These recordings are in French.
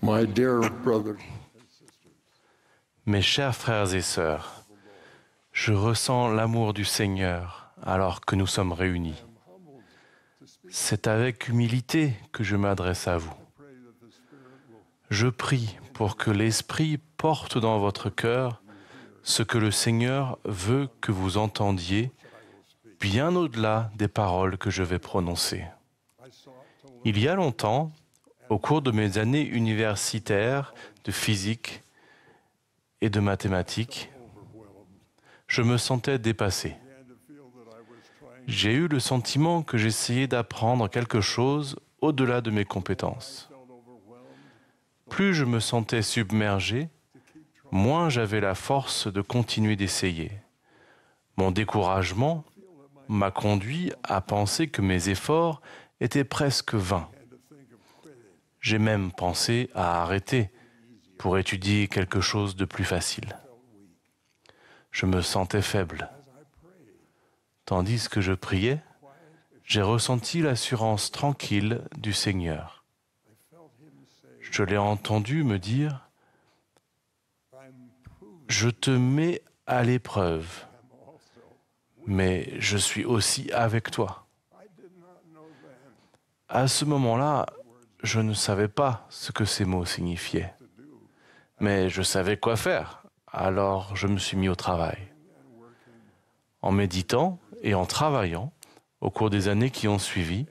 My dear brothers, Mes chers frères et sœurs, je ressens l'amour du Seigneur alors que nous sommes réunis. C'est avec humilité que je m'adresse à vous. Je prie pour que l'Esprit porte dans votre cœur ce que le Seigneur veut que vous entendiez, bien au-delà des paroles que je vais prononcer. Il y a longtemps, au cours de mes années universitaires de physique et de mathématiques, je me sentais dépassé. J'ai eu le sentiment que j'essayais d'apprendre quelque chose au-delà de mes compétences. Plus je me sentais submergé, moins j'avais la force de continuer d'essayer. Mon découragement m'a conduit à penser que mes efforts étaient presque vains. J'ai même pensé à arrêter pour étudier quelque chose de plus facile. Je me sentais faible. Tandis que je priais, j'ai ressenti l'assurance tranquille du Seigneur. Je l'ai entendu me dire « Je te mets à l'épreuve, mais je suis aussi avec toi. » À ce moment-là, je ne savais pas ce que ces mots signifiaient, mais je savais quoi faire, alors je me suis mis au travail. En méditant et en travaillant, au cours des années qui ont suivi,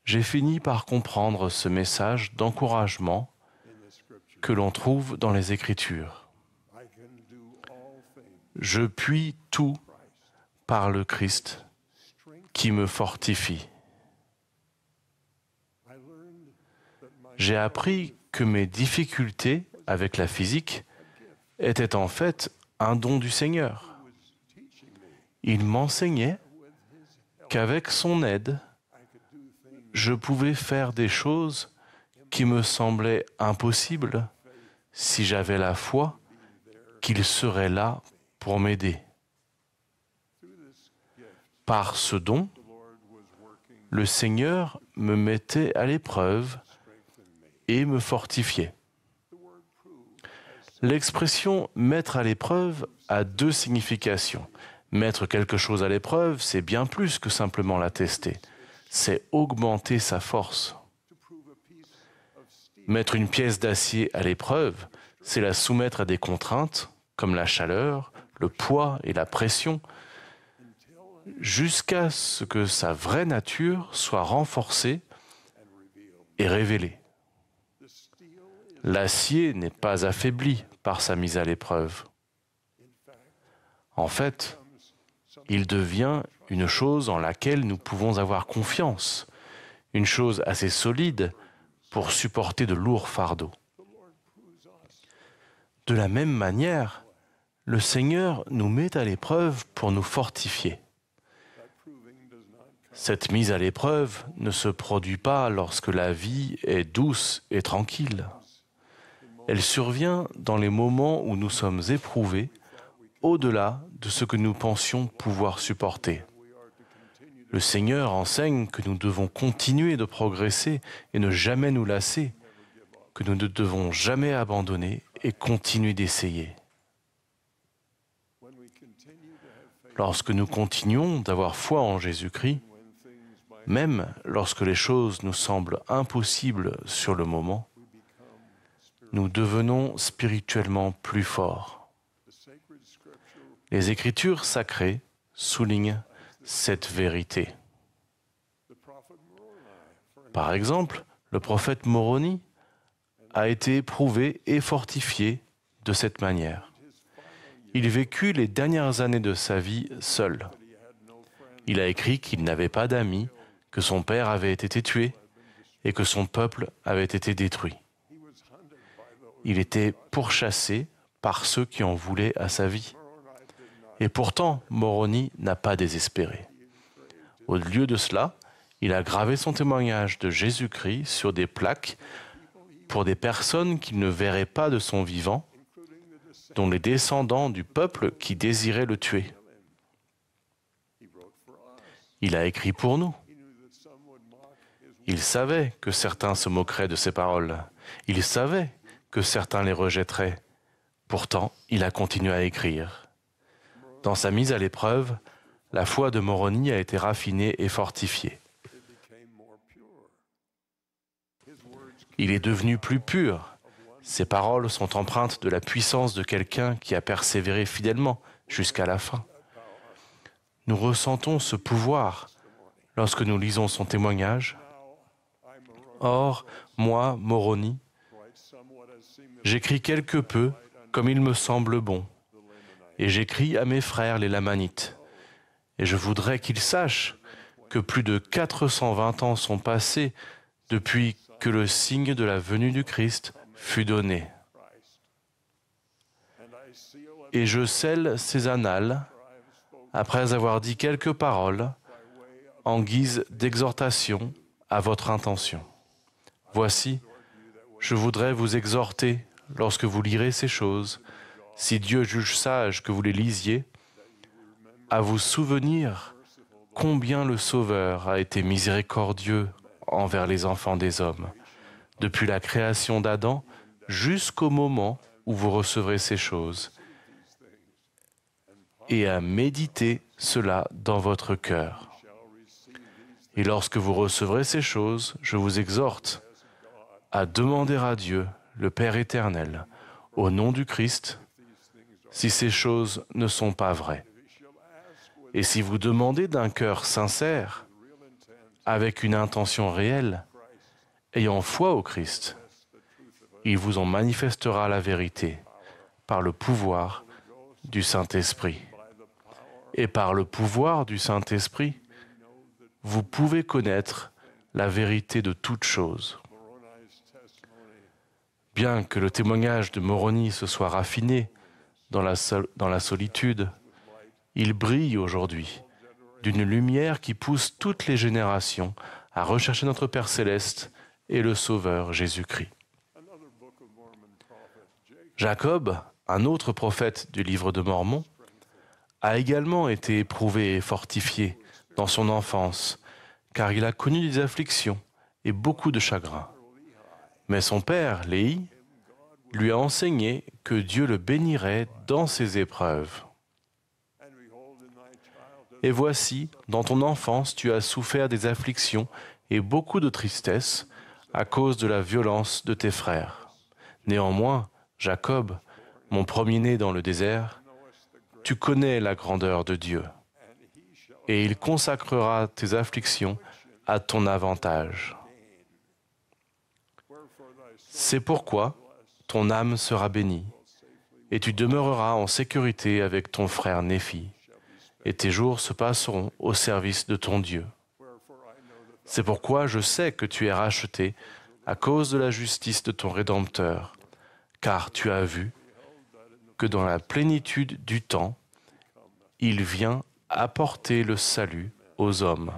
j'ai fini par comprendre ce message d'encouragement que l'on trouve dans les Écritures. Je puis tout par le Christ qui me fortifie. J'ai appris que mes difficultés avec la physique étaient en fait un don du Seigneur. Il m'enseignait qu'avec son aide, je pouvais faire des choses qui me semblaient impossibles si j'avais la foi qu'il serait là pour m'aider. Par ce don, le Seigneur me mettait à l'épreuve et me fortifiait. L'expression « mettre à l'épreuve » a deux significations. Mettre quelque chose à l'épreuve, c'est bien plus que simplement la tester. C'est augmenter sa force. Mettre une pièce d'acier à l'épreuve, c'est la soumettre à des contraintes, comme la chaleur, le poids et la pression, jusqu'à ce que sa vraie nature soit renforcée et révélée. L'acier n'est pas affaibli par sa mise à l'épreuve. En fait, il devient une chose en laquelle nous pouvons avoir confiance, une chose assez solide pour supporter de lourds fardeaux. De la même manière, le Seigneur nous met à l'épreuve pour nous fortifier. Cette mise à l'épreuve ne se produit pas lorsque la vie est douce et tranquille. Elle survient dans les moments où nous sommes éprouvés au-delà de ce que nous pensions pouvoir supporter. Le Seigneur enseigne que nous devons continuer de progresser et ne jamais nous lasser, que nous ne devons jamais abandonner et continuer d'essayer. Lorsque nous continuons d'avoir foi en Jésus-Christ, même lorsque les choses nous semblent impossibles sur le moment, nous devenons spirituellement plus forts. Les Écritures sacrées soulignent cette vérité. Par exemple, le prophète Moroni a été éprouvé et fortifié de cette manière. Il vécut les dernières années de sa vie seul. Il a écrit qu'il n'avait pas d'amis, que son père avait été tué et que son peuple avait été détruit. Il était pourchassé par ceux qui en voulaient à sa vie. Et pourtant, Moroni n'a pas désespéré. Au lieu de cela, il a gravé son témoignage de Jésus-Christ sur des plaques pour des personnes qu'il ne verrait pas de son vivant, dont les descendants du peuple qui désirait le tuer. Il a écrit pour nous. Il savait que certains se moqueraient de ses paroles. Il savait que certains les rejetteraient. Pourtant, il a continué à écrire. Dans sa mise à l'épreuve, la foi de Moroni a été raffinée et fortifiée. Il est devenu plus pur. Ses paroles sont empreintes de la puissance de quelqu'un qui a persévéré fidèlement jusqu'à la fin. Nous ressentons ce pouvoir lorsque nous lisons son témoignage. Or, moi, Moroni, j'écris quelque peu comme il me semble bon, et j'écris à mes frères les Lamanites. Et je voudrais qu'ils sachent que plus de 420 ans sont passés depuis que le signe de la venue du Christ fut donné. Et je scelle ces annales, après avoir dit quelques paroles, en guise d'exhortation à votre intention. Voici, je voudrais vous exhorter, lorsque vous lirez ces choses, si Dieu juge sage que vous les lisiez, à vous souvenir combien le Sauveur a été miséricordieux envers les enfants des hommes, depuis la création d'Adam jusqu'au moment où vous recevrez ces choses, et à méditer cela dans votre cœur. Et lorsque vous recevrez ces choses, je vous exhorte à demander à Dieu, le Père éternel, au nom du Christ, si ces choses ne sont pas vraies. Et si vous demandez d'un cœur sincère, avec une intention réelle, ayant foi au Christ, il vous en manifestera la vérité par le pouvoir du Saint-Esprit. Et par le pouvoir du Saint-Esprit, vous pouvez connaître la vérité de toutes choses. Bien que le témoignage de Moroni se soit raffiné dans la solitude, il brille aujourd'hui d'une lumière qui pousse toutes les générations à rechercher notre Père céleste et le Sauveur Jésus-Christ. Jacob, un autre prophète du livre de Mormon, a également été éprouvé et fortifié dans son enfance, car il a connu des afflictions et beaucoup de chagrin. Mais son père, Léhi, lui a enseigné que Dieu le bénirait dans ses épreuves. Et voici, dans ton enfance, tu as souffert des afflictions et beaucoup de tristesse à cause de la violence de tes frères. Néanmoins, Jacob, mon premier-né dans le désert, tu connais la grandeur de Dieu, et il consacrera tes afflictions à ton avantage. C'est pourquoi ton âme sera bénie, et tu demeureras en sécurité avec ton frère Néphi, et tes jours se passeront au service de ton Dieu. C'est pourquoi je sais que tu es racheté à cause de la justice de ton Rédempteur, car tu as vu que dans la plénitude du temps, il vient apporter le salut aux hommes.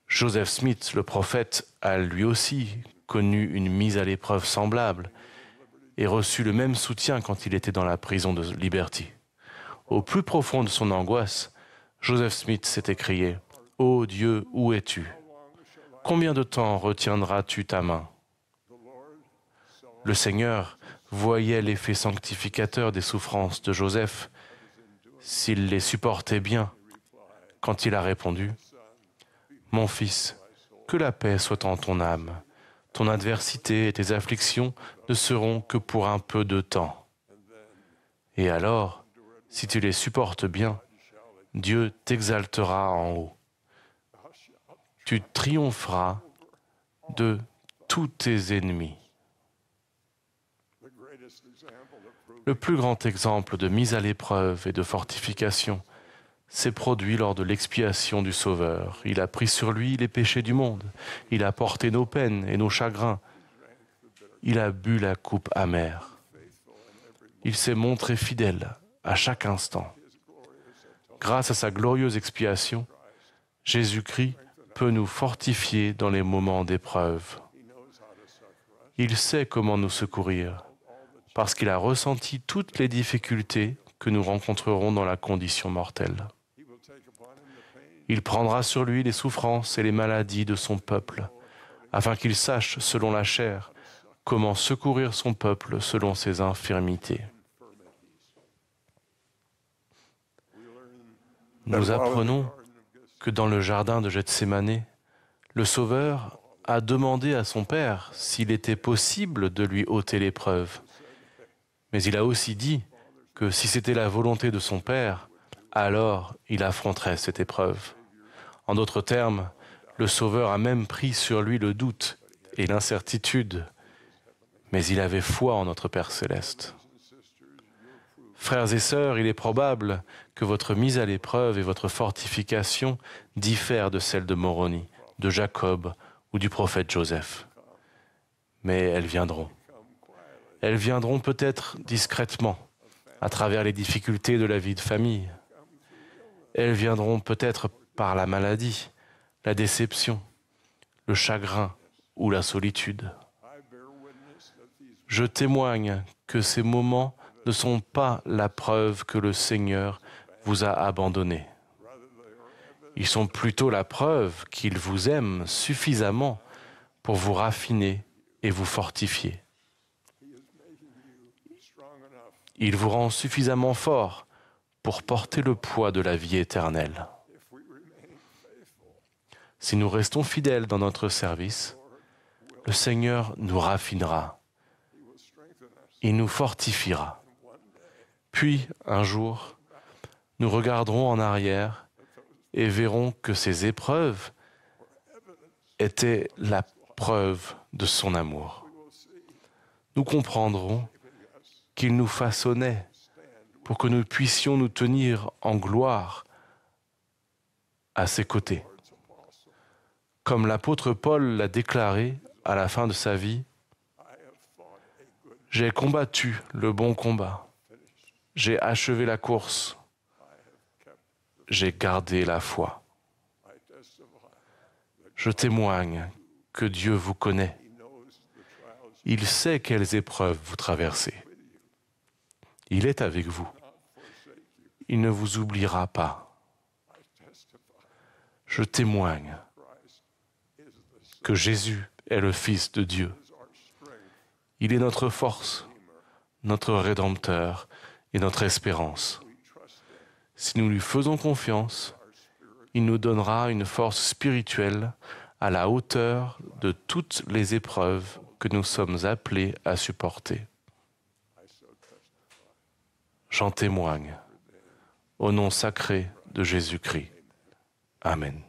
Joseph Smith, le prophète, a lui aussi connu une mise à l'épreuve semblable et reçu le même soutien quand il était dans la prison de Liberty. Au plus profond de son angoisse, Joseph Smith s'est écrié « Ô Dieu, où es-tu? Combien de temps retiendras-tu ta main ?» Le Seigneur voyait l'effet sanctificateur des souffrances de Joseph, s'il les supportait bien, quand il a répondu « Mon fils, que la paix soit en ton âme. Ton adversité et tes afflictions ne seront que pour un peu de temps. Et alors, si tu les supportes bien, Dieu t'exaltera en haut. Tu triompheras de tous tes ennemis. » Le plus grand exemple de mise à l'épreuve et de fortification s'est produit lors de l'expiation du Sauveur. Il a pris sur lui les péchés du monde. Il a porté nos peines et nos chagrins. Il a bu la coupe amère. Il s'est montré fidèle à chaque instant. Grâce à sa glorieuse expiation, Jésus-Christ peut nous fortifier dans les moments d'épreuve. Il sait comment nous secourir, parce qu'il a ressenti toutes les difficultés que nous rencontrerons dans la condition mortelle. Il prendra sur lui les souffrances et les maladies de son peuple, afin qu'il sache, selon la chair, comment secourir son peuple selon ses infirmités. Nous apprenons que dans le jardin de Gethsémané, le Sauveur a demandé à son Père s'il était possible de lui ôter l'épreuve. Mais il a aussi dit que si c'était la volonté de son Père, alors il affronterait cette épreuve. En d'autres termes, le Sauveur a même pris sur lui le doute et l'incertitude, mais il avait foi en notre Père céleste. Frères et sœurs, il est probable que votre mise à l'épreuve et votre fortification diffèrent de celle de Moroni, de Jacob ou du prophète Joseph. Mais elles viendront. Elles viendront peut-être discrètement, à travers les difficultés de la vie de famille. Elles viendront peut-être par la maladie, la déception, le chagrin ou la solitude. Je témoigne que ces moments ne sont pas la preuve que le Seigneur vous a abandonné. Ils sont plutôt la preuve qu'il vous aime suffisamment pour vous raffiner et vous fortifier. Il vous rend suffisamment fort pour porter le poids de la vie éternelle. Si nous restons fidèles dans notre service, le Seigneur nous raffinera. Il nous fortifiera. Puis, un jour, nous regarderons en arrière et verrons que ces épreuves étaient la preuve de son amour. Nous comprendrons qu'il nous façonnait pour que nous puissions nous tenir en gloire à ses côtés. Comme l'apôtre Paul l'a déclaré à la fin de sa vie, « J'ai combattu le bon combat. J'ai achevé la course. J'ai gardé la foi. » Je témoigne que Dieu vous connaît. Il sait quelles épreuves vous traversez. Il est avec vous. Il ne vous oubliera pas. Je témoigne que Jésus est le Fils de Dieu. Il est notre force, notre Rédempteur et notre espérance. Si nous lui faisons confiance, il nous donnera une force spirituelle à la hauteur de toutes les épreuves que nous sommes appelés à supporter. J'en témoigne, au nom sacré de Jésus-Christ. Amen.